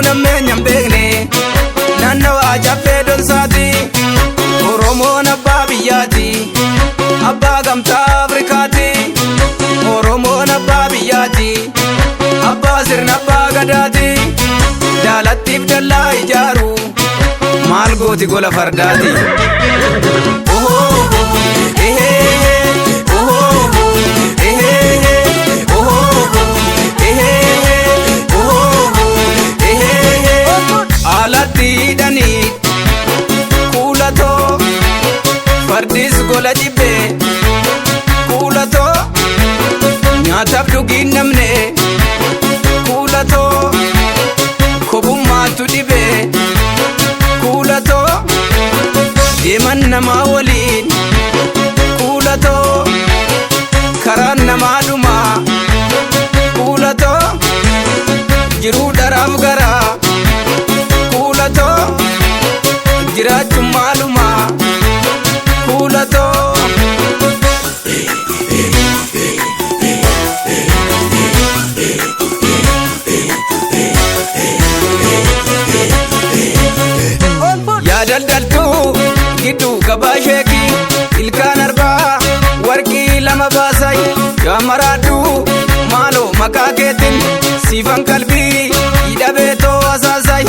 nameenyaan beekne naannawaa jabbee donsaati. Oromoon abbaa biyyaati, abbaa gamtaa Afrikaati. Oromoon abbaa biyyaati, abbaa sirna abbaa gadaati. Daalattiif dallaa ijaaru maal gooti gola fardaati. Alatti kuulatoo fardis gola jibbee kuulatoo nyaataaf dhugiin namne kuulatoo kobummaatu dhibee kuulatoo deeman namaa waliin kuulatoo karaan namaa dhumaa kuulatoo jiruu dharaaf garaa kuulatoo jiraachuun maalumaa kuulatoo. Yaa daldaltuu gidduu gabaa sheekii ilkaan arbaa warqii lama baasay. Yaa maraaduu maaloo maqaa keetiin siifan qalbii hidhabeetoo asaasay.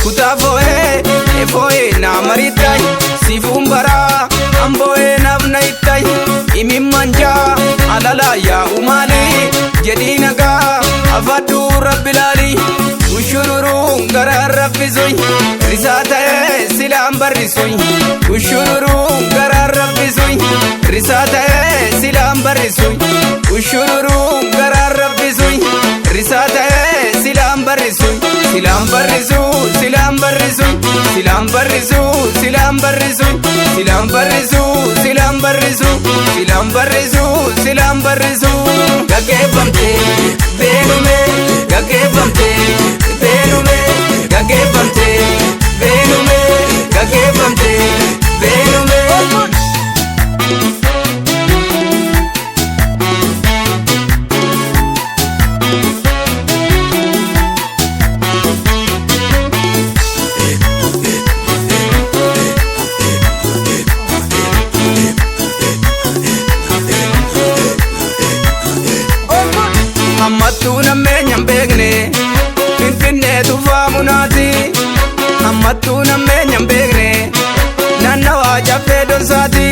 Kutaa foo'ee efoo'ee naa marittay siifuun baraa amboo'ee naaf na ittay. Imimmanjaa alalaa yaa'u maali jedhii nagaa afadhuu rabbi laali. Ushururuu garaan raffisuy risaa ta'ee silaan barrisuy. Ushururuu garaan raffisuy risaa ta'ee silaan barrisuy. Ushururuu garaan raffisuy risaa ta'ee silaan barrisuy. Silaan barrisuu silaan barrisuy silaan barrisuu silaan barrisuy silaan barrisuu silaan barrisuu silaan barrisuu silaan barrisuu. Gaggeeffamtee beenume gaggeeffamtee beenume gaggeeffamtee beenume gaggeeffamtee beenume. Ammattuu nameenyaan beekne Finfinnee tufaa munaati. Ammattuu nameenyaan beekne naannawaa jabbee donsaati.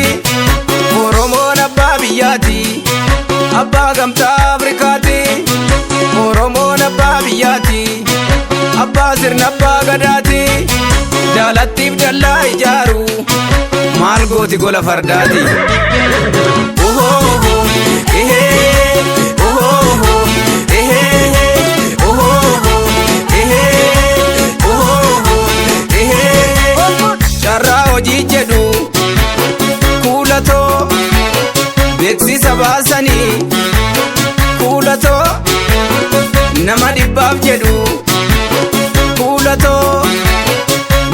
Oromoon abbaa biyyaati, abbaa gamtaa Afrikaati. Oromoon abbaa biyyaati, abbaa sirna abbaa gadaati. Daalattiif dallaa ijaaru maal gooti gola fardaati. Carraa hojii jedhu kuulatoo beeksisa baasanii kuulatoo nama dhibbaaf jedhu kuulatoo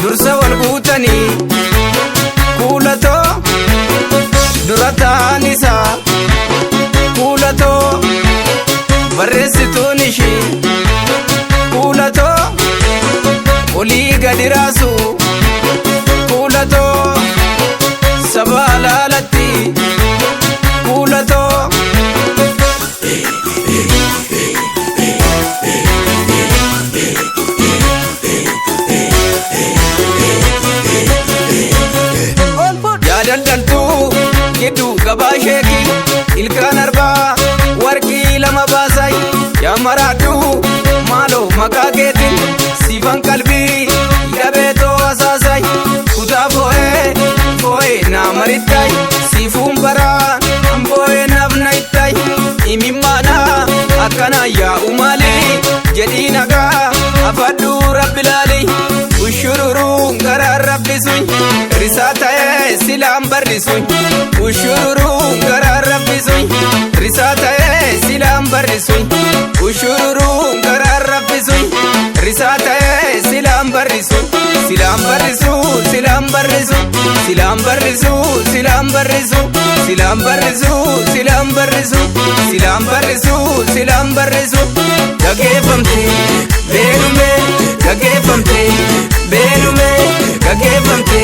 dursa wal guutanii kuulatoo dura ta'an isaa kuulatoo barreessituun ishii kuulatoo olii gadi raasu kuulatoo saba alaalatti kuulatoo. Yaa daldaltuu gidduu gabaa sheekii ilkaan arbaa warqii lama baasay. Yaa maraaduu maaloo maqaa keetiin siifan qalbii hidhabeetoo asaasay. Kutaa foo'ee foo'ee naa marittay siifuun baraa amboo'ee naaf na ittay. Imimmaanaa akkanaa yaa'u maali jedhii nagaa afadhuu rabbi laali. Ushururuu garaan raffisuy risaa ta'ee silaan barrisuy. Ushururuu garaan raffisuy risaa ta'ee silaan barrisuy. Ushururuu garaan raffisuy risaa ta'ee silaan barrisuy. Silaan barrisuu silaan barrisuu silaan barrisuu silaan barrisuu silaan barrisuu silaan barrisuu silaan barrisuu silaan barrisuu. Gaggeeffamtee beenume kageeffamte beenume kageeffamte